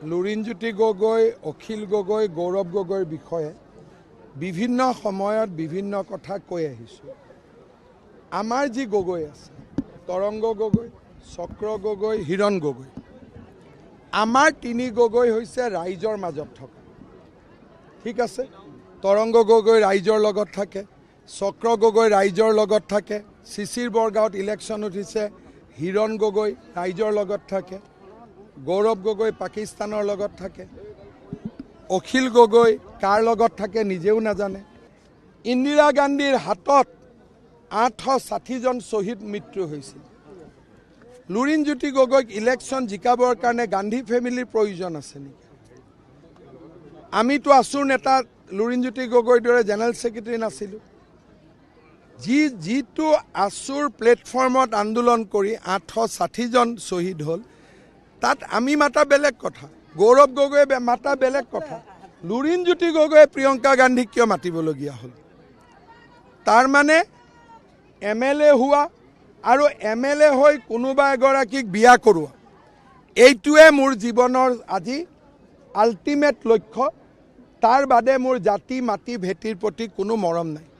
লুৰিণজ্যোতি গগৈ, অখিল গগৈ, গৌৰৱ গগৈৰ বিষয়ে বিভিন্ন সময়ত বিভিন্ন কথা কৈ আহিছোঁ। আমাৰ যি গগৈ আছে, তৰংগ গগৈ, চক্ৰ গগৈ, হিৰণ গগৈ, আমাৰ তিনি গগৈ হৈছে ৰাইজৰ মাজত থকা। ঠিক আছে, তৰংগ গগৈ ৰাইজৰ লগত থাকে, চক্ৰ গগৈ ৰাইজৰ লগত থাকে, চিচিৰ বৰগাঁৱত ইলেকশ্যন উঠিছে, হিৰণ গগৈ ৰাইজৰ লগত থাকে, গৌৰৱ গগৈ পাকিস্তানৰ লগত থাকে, অখিল গগৈ কাৰ লগত থাকে নিজেও নাজানে। ইন্দিৰা গান্ধীৰ হাতত 860 জন শ্বহীদ মৃত্যু হৈছিল। লুৰিণজ্যোতি গগৈক ইলেকশ্যন জিকাবৰ কাৰণে গান্ধী ফেমিলিৰ প্ৰয়োজন আছে নেকি? আমিতো আছুৰ নেতা লুৰিণজ্যোতি গগৈৰ দৰে জেনেৰেল ছেক্ৰেটাৰী নাছিলোঁ। যিটো আছুৰ প্লেটফৰ্মত আন্দোলন কৰি 860 জন শ্বহীদ হ'ল, তাত আমি মাতা বেলেগ কথা, গৌৰৱ গগৈয়ে মাতা বেলেগ কথা। লুৰিণজ্যোতি গগৈয়ে প্ৰিয়ংকা গান্ধীক কিয় মাতিবলগীয়া হ'ল? তাৰমানে MLA হোৱা আৰু MLA হৈ কোনোবা এগৰাকীক বিয়া কৰোৱা, এইটোৱে মোৰ জীৱনৰ আজি আল্টিমেট লক্ষ্য। তাৰ বাদে মোৰ জাতি মাটি ভেটিৰ প্ৰতি কোনো মৰম নাই।